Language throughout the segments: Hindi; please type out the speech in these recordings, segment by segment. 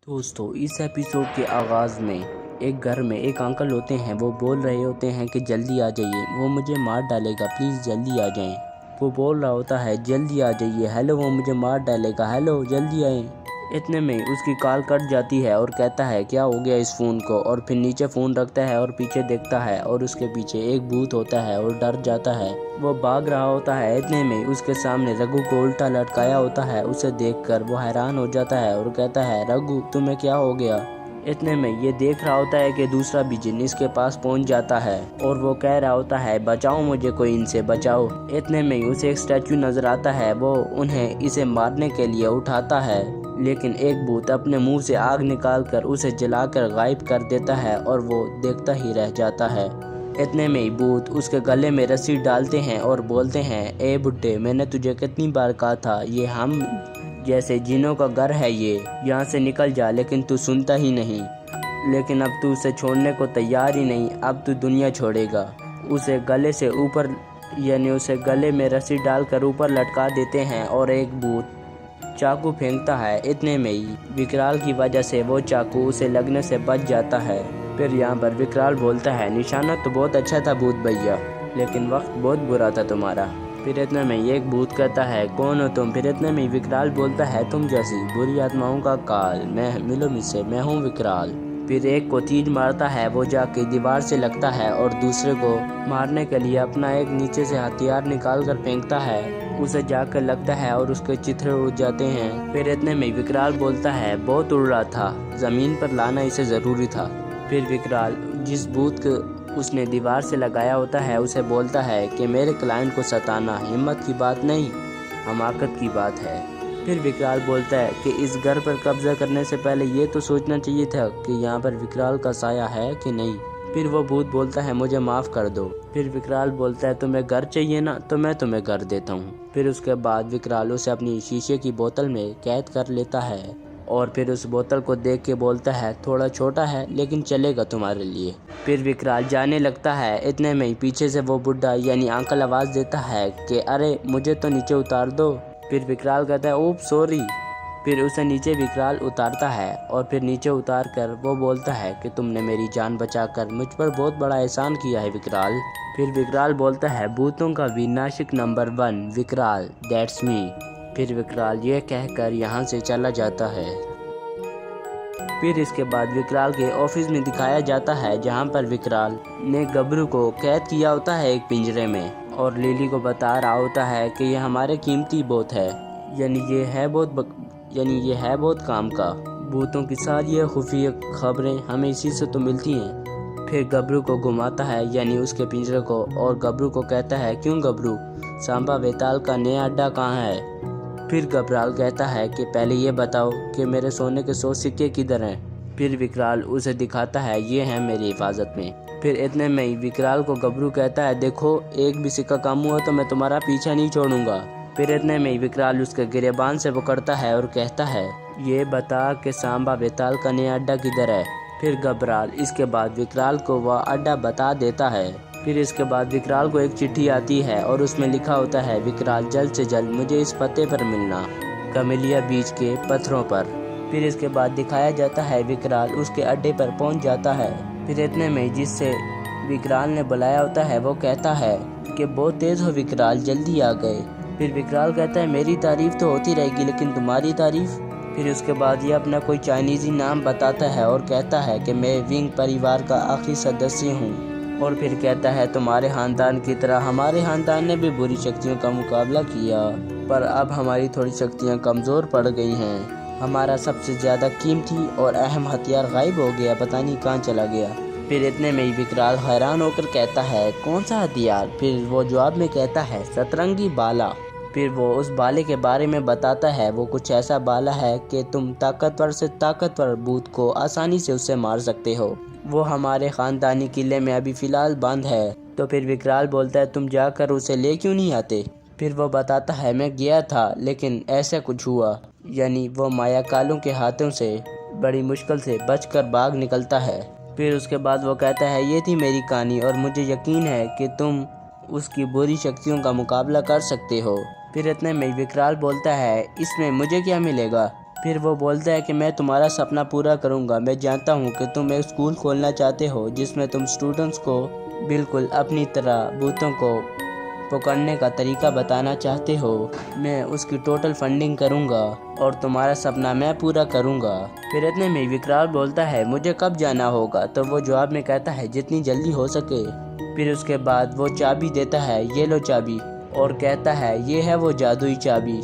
दोस्तों, इस एपिसोड के आगाज़ में एक घर में एक अंकल होते हैं। वो बोल रहे होते हैं कि जल्दी आ जाइए, वो मुझे मार डालेगा, प्लीज़ जल्दी आ जाएं। वो बोल रहा होता है जल्दी आ जाइए, हेलो वो मुझे मार डालेगा, हेलो जल्दी आएं। इतने में उसकी कॉल कट जाती है और कहता है क्या हो गया इस फ़ोन को, और फिर नीचे फ़ोन रखता है और पीछे देखता है और उसके पीछे एक भूत होता है और डर जाता है। वो भाग रहा होता है। इतने में उसके सामने रघु को उल्टा लटकाया होता है। उसे देखकर वो हैरान हो जाता है और कहता है रघु तुम्हें क्या हो गया। इतने में ये देख रहा होता है कि दूसरा भी जिन इसके पास पहुंच जाता है और वो कह रहा होता है बचाओ मुझे, कोई इनसे बचाओ। इतने में उसे एक स्टैचू नजर आता है। वो उन्हें इसे मारने के लिए उठाता है, लेकिन एक भूत अपने मुंह से आग निकालकर उसे जलाकर गायब कर देता है और वो देखता ही रह जाता है। इतने में ही भूत उसके गले में रस्सी डालते हैं और बोलते हैं ए बुड्ढे, मैंने तुझे कितनी बार कहा था ये हम जैसे जिनों का घर है, ये यहाँ से निकल जा, लेकिन तू सुनता ही नहीं। लेकिन अब तू उसे छोड़ने को तैयार ही नहीं, अब तू दुनिया छोड़ेगा। उसे गले से ऊपर उसे गले में रस्सी डालकर ऊपर लटका देते हैं और एक भूत चाकू फेंकता है। इतने में ही विकराल की वजह से वो चाकू उसे लगने से बच जाता है। फिर यहाँ पर विकराल बोलता है निशाना तो बहुत अच्छा था भूत भैया, लेकिन वक्त बहुत बुरा था तुम्हारा। फिर इतने में एक भूत कहता है कौन हो तुम। फिर इतने में विकराल बोलता है तुम जैसी बुरी आत्माओं का काल, मैं मिलो मुझसे, मैं हूँ विकराल। फिर एक को तीर मारता है, वो जाके दीवार से लगता है और दूसरे को मारने के लिए अपना एक नीचे से हथियार निकाल कर फेंकता है। उसे जाकर लगता है और उसके चित्रे उड़ जाते हैं। फिर इतने में विकराल बोलता है बहुत उड़ रहा था, जमीन पर लाना इसे जरूरी था। फिर विकराल जिस भूत को उसने दीवार से लगाया होता है उसे बोलता है कि मेरे क्लाइंट को सताना हिम्मत की बात नहीं, हमाकत की बात है। फिर विकराल बोलता है कि इस घर पर कब्जा करने से पहले ये तो सोचना चाहिए था कि यहाँ पर विकराल का साया है कि नहीं। फिर वो भूत बोलता है मुझे माफ़ कर दो। फिर विकराल बोलता है तुम्हें घर चाहिए ना, तो मैं तुम्हें घर देता हूँ। फिर उसके बाद विकराल उसे अपनी शीशे की बोतल में कैद कर लेता है और फिर उस बोतल को देख के बोलता है थोड़ा छोटा है लेकिन चलेगा तुम्हारे लिए। फिर विकराल जाने लगता है। इतने में ही पीछे से वो बुढ़ा यानी अंकल आवाज़ देता है कि अरे मुझे तो नीचे उतार दो। फिर विकराल कहता है ओप सॉरी। फिर उसे नीचे विकराल उतारता है और फिर नीचे उतार कर वो बोलता है कि तुमने मेरी जान बचाकर मुझ पर बहुत बड़ा एहसान किया है विकराल। फिर विकराल बोलता है भूतों का विनाशक नंबर 1 विकराल, दैट्स मी। फिर विकराल ये कहकर यहाँ से चला जाता है। फिर इसके बाद विकराल के ऑफिस में दिखाया जाता है जहाँ पर विकराल ने गबरू को कैद किया होता है एक पिंजरे में और लिली को बता रहा होता है कि ये हमारे कीमती भूत है, यानी ये है बहुत काम का। भूतों की सारी खुफिया खबरें हमें इसी से तो मिलती हैं। फिर गबरू को घुमाता है यानी उसके पिंजरे को और गबरू को कहता है क्यों गबरू, सांबा बेताल का नया अड्डा कहाँ है। फिर गबराल कहता है कि पहले ये बताओ कि मेरे सोने के 100 सिक्के किधर हैं। फिर विकराल उसे दिखाता है ये हैं मेरी हिफाजत में। फिर इतने में ही विकराल को गबरू कहता है देखो एक भी सिक्का कम हुआ तो मैं तुम्हारा पीछा नहीं छोड़ूंगा। फिर इतने में ही विकराल उसके गिरेबान से पकड़ता है और कहता है ये बता कि सांबा बेताल का नया अड्डा किधर है। फिर गबराल इसके बाद विकराल को वह अड्डा बता देता है। फिर इसके बाद विकराल को एक चिट्ठी आती है और उसमें लिखा होता है विकराल जल्द से जल्द मुझे इस पते पर मिलना, कमेलिया बीच के पत्थरों पर। फिर इसके बाद दिखाया जाता है विकराल उसके अड्डे पर पहुंच जाता है। फिर इतने में जिससे विकराल ने बुलाया होता है वो कहता है कि बहुत तेज़ हो विकराल, जल्दी आ गए। फिर विकराल कहता है मेरी तारीफ तो होती रहेगी लेकिन तुम्हारी तारीफ। फिर उसके बाद ये अपना कोई चाइनीज़ी नाम बताता है और कहता है कि मैं विंग परिवार का आखिरी सदस्य हूँ। और फिर कहता है तुम्हारे खानदान की तरह हमारे खानदान ने भी बुरी शक्तियों का मुकाबला किया, पर अब हमारी थोड़ी शक्तियाँ कमज़ोर पड़ गई हैं। हमारा सबसे ज़्यादा कीमती और अहम हथियार गायब हो गया, पता नहीं कहाँ चला गया। फिर इतने में ही विकराल हैरान होकर कहता है कौन सा हथियार। फिर वो जवाब में कहता है सतरंगी बाला। फिर वो उस बाले के बारे में बताता है वो कुछ ऐसा बाला है कि तुम ताकतवर से ताकतवर भूत को आसानी से उससे मार सकते हो। वो हमारे ख़ानदानी किले में अभी फ़िलहाल बंद है। तो फिर विकराल बोलता है तुम जाकर उसे ले क्यों नहीं आते। फिर वो बताता है मैं गया था लेकिन ऐसा कुछ हुआ, यानी वो माया कालों के हाथों से बड़ी मुश्किल से बचकर भाग निकलता है। फिर उसके बाद वो कहता है ये थी मेरी कहानी और मुझे यकीन है कि तुम उसकी बुरी शक्तियों का मुकाबला कर सकते हो। फिर इतने में विकराल बोलता है इसमें मुझे क्या मिलेगा। फिर वो बोलता है कि मैं तुम्हारा सपना पूरा करूंगा। मैं जानता हूँ कि तुम एक स्कूल खोलना चाहते हो जिसमें तुम स्टूडेंट्स को बिल्कुल अपनी तरह भूतों को पकड़ने का तरीका बताना चाहते हो। मैं उसकी टोटल फंडिंग करूंगा और तुम्हारा सपना मैं पूरा करूंगा। फिर इतने में विकराल बोलता है मुझे कब जाना होगा, तो वो जवाब में कहता है जितनी जल्दी हो सके। फिर उसके बाद वो चाबी देता है, ये लो चाबी, और कहता है ये है वो जादुई चाबी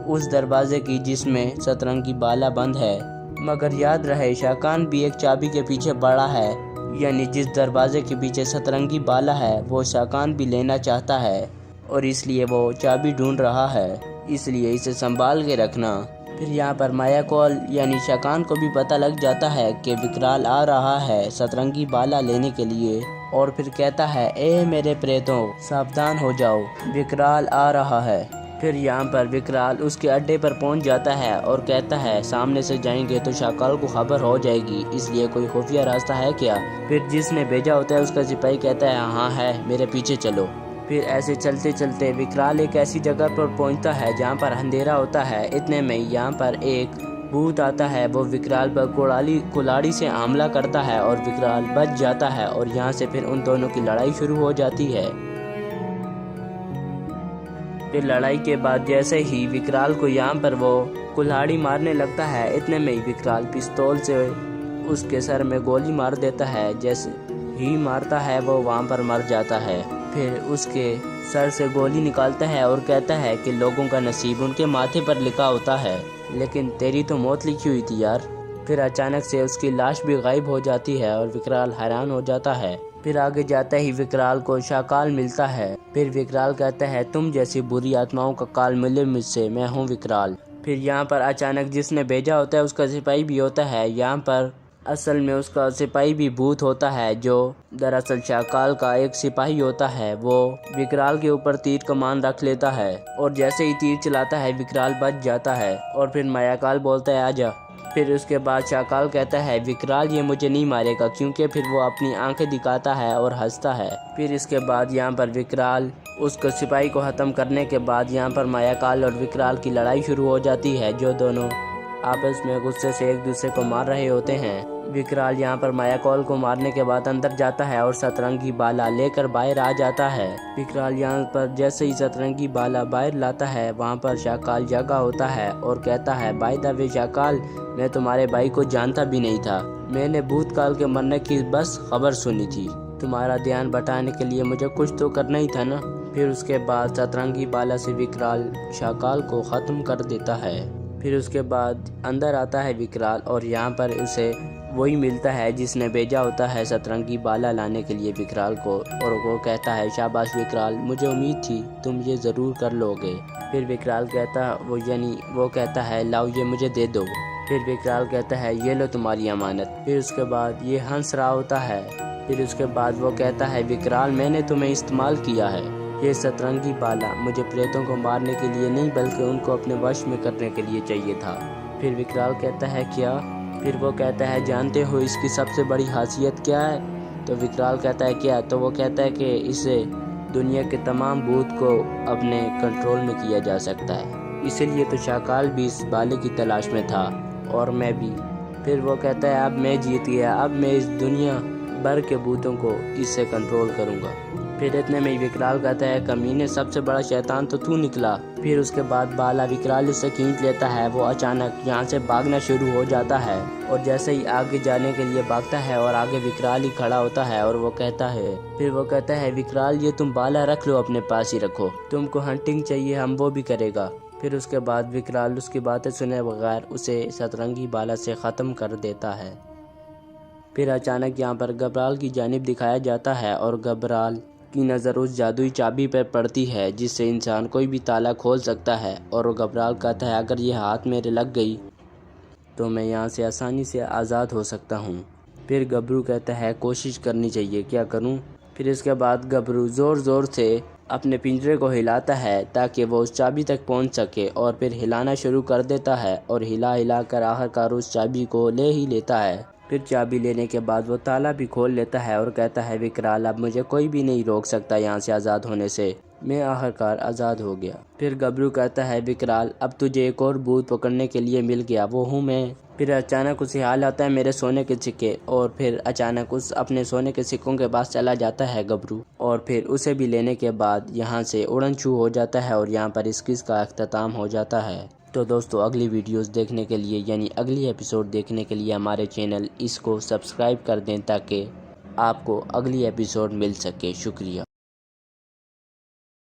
उस दरवाजे की जिसमें सतरंगी बाला बंद है। मगर याद रहे शाकान भी एक चाबी के पीछे पड़ा है, यानी जिस दरवाजे के पीछे सतरंगी बाला है वो शाकान भी लेना चाहता है और इसलिए वो चाबी ढूंढ रहा है, इसलिए इसे संभाल के रखना। फिर यहाँ पर मायाकॉल यानी शाकान को भी पता लग जाता है कि विकराल आ रहा है सतरंगी बाला लेने के लिए, और फिर कहता है ए मेरे प्रेतों सावधान हो जाओ, विकराल आ रहा है। फिर यहाँ पर विकराल उसके अड्डे पर पहुँच जाता है और कहता है सामने से जाएंगे तो शाकाल को खबर हो जाएगी, इसलिए कोई खुफिया रास्ता है क्या। फिर जिसने भेजा होता है उसका सिपाही कहता है हाँ है, मेरे पीछे चलो। फिर ऐसे चलते चलते विकराल एक ऐसी जगह पर पहुंचता है जहां पर अंधेरा होता है। इतने में यहां पर एक भूत आता है, वो विकराल पर कुल्हाड़ी से हमला करता है और विकराल बच जाता है और यहां से फिर उन दोनों की लड़ाई शुरू हो जाती है। फिर लड़ाई के बाद जैसे ही विकराल को यहाँ पर वो कुल्हाड़ी मारने लगता है, इतने में ही विकराल पिस्तौल से उसके सर में गोली मार देता है। जैसे ही मारता है वो वहाँ पर मर जाता है। फिर उसके सर से गोली निकालता है और कहता है कि लोगों का नसीब उनके माथे पर लिखा होता है, लेकिन तेरी तो मौत लिखी हुई थी यार। फिर अचानक से उसकी लाश भी गायब हो जाती है और विकराल हैरान हो जाता है। फिर आगे जाता ही विकराल को शाकाल मिलता है। फिर विकराल कहता है तुम जैसी बुरी आत्माओं का काल मिले मुझसे, मैं हूँ विकराल। फिर यहाँ पर अचानक जिसने भेजा होता है उसका सिपाही भी होता है। यहाँ पर असल में उसका सिपाही भी भूत होता है जो दरअसल शाकाल का एक सिपाही होता है। वो विकराल के ऊपर तीर कमान रख लेता है और जैसे ही तीर चलाता है विकराल बच जाता है और फिर मायाकाल बोलता है आजा। फिर उसके बाद शाकाल कहता है विकराल ये मुझे नहीं मारेगा, क्योंकि फिर वो अपनी आंखें दिखाता है और हंसता है। फिर इसके बाद यहाँ पर विकराल उसको सिपाही को ख़त्म करने के बाद यहाँ पर मायाकाल और विकराल की लड़ाई शुरू हो जाती है, जो दोनों आपस में गुस्से से एक दूसरे को मार रहे होते हैं। विकराल यहाँ पर मायाकाल को मारने के बाद अंदर जाता है और सतरंगी बाला लेकर बाहर आ जाता है। विकराल यहाँ पर जैसे ही सतरंगी बाला बाहर लाता है वहाँ पर शाकाल जगा होता है और कहता है बाय द वे शाकाल, मैं तुम्हारे भाई को जानता भी नहीं था, मैंने भूतकाल के मरने की बस खबर सुनी थी, तुम्हारा ध्यान बटाने के लिए मुझे कुछ तो करना ही था ना। फिर उसके बाद सतरंगी बाला से विकराल शाकाल को ख़त्म कर देता है। फिर उसके बाद अंदर आता है विकराल और यहाँ पर उसे वही मिलता है जिसने भेजा होता है सतरंगी बाला लाने के लिए विकराल को, और वो कहता है शाबाश विकराल, मुझे उम्मीद थी तुम ये ज़रूर कर लोगे। फिर विकराल कहता वो कहता है लाओ ये मुझे दे दो। फिर विकराल कहता है ये लो तुम्हारी अमानत। फिर उसके बाद ये हंस रहा होता है। फिर उसके बाद वो कहता है विकराल, मैंने तुम्हें इस्तेमाल किया है, ये सतरंगी बाला मुझे प्रेतों को मारने के लिए नहीं बल्कि उनको अपने वश में करने के लिए चाहिए था। फिर विकराल कहता है क्या? फिर वो कहता है जानते हो इसकी सबसे बड़ी खासियत क्या है? तो विकराल कहता है क्या? तो वो कहता है कि इसे दुनिया के तमाम भूत को अपने कंट्रोल में किया जा सकता है, इसीलिए तो शाकाल भी इस बाले की तलाश में था और मैं भी। फिर वो कहता है अब मैं जीत गया, अब मैं इस दुनिया भर के भूतों को इससे कंट्रोल करूँगा। फिर इतने में विकराल कहता है कमीने, सबसे बड़ा शैतान तो तू निकला। फिर उसके बाद बाला विकराल उससे खींच लेता है। वो अचानक यहाँ से भागना शुरू हो जाता है और जैसे ही आगे जाने के लिए भागता है और आगे विकराल ही खड़ा होता है और वो कहता है विकराल ये तुम बाला रख लो, अपने पास ही रखो, तुमको हंटिंग चाहिए हम वो भी करेगा। फिर उसके बाद विकराल उसकी बातें सुने बगैर उसे सतरंगी बाला से ख़त्म कर देता है। फिर अचानक यहाँ पर गबराल की जानिब दिखाया जाता है और गबराल की नज़र उस जादुई चाबी पर पड़ती है जिससे इंसान कोई भी ताला खोल सकता है, और वो गबराल कहता है अगर ये हाथ मेरे लग गई तो मैं यहाँ से आसानी से आज़ाद हो सकता हूँ। फिर गबरू कहता है कोशिश करनी चाहिए, क्या करूँ? फिर इसके बाद गबरू ज़ोर ज़ोर से अपने पिंजरे को हिलाता है ताकि वो उस चाबी तक पहुँच सके, और फिर हिलाना शुरू कर देता है और हिला कर आखिरकार उस चाबी को ले ही लेता है। फिर चाबी लेने के बाद वो ताला भी खोल लेता है और कहता है विकराल अब मुझे कोई भी नहीं रोक सकता यहाँ से आज़ाद होने से। मैं आखिरकार आज़ाद हो गया। फिर गबरू कहता है विकराल अब तुझे एक और भूत पकड़ने के लिए मिल गया, वो हूँ मैं। फिर अचानक उसे ख्याल आता है मेरे सोने के सिक्के, और फिर अचानक उस अपने सोने के सिक्कों के पास चला जाता है गबरू, और फिर उसे भी लेने के बाद यहाँ से उड़न छू हो जाता है और यहाँ पर इस किस का अख्ताम हो जाता है। तो दोस्तों अगली वीडियोस देखने के लिए यानी अगली एपिसोड देखने के लिए हमारे चैनल इसको सब्सक्राइब कर दें ताकि आपको अगली एपिसोड मिल सके। शुक्रिया।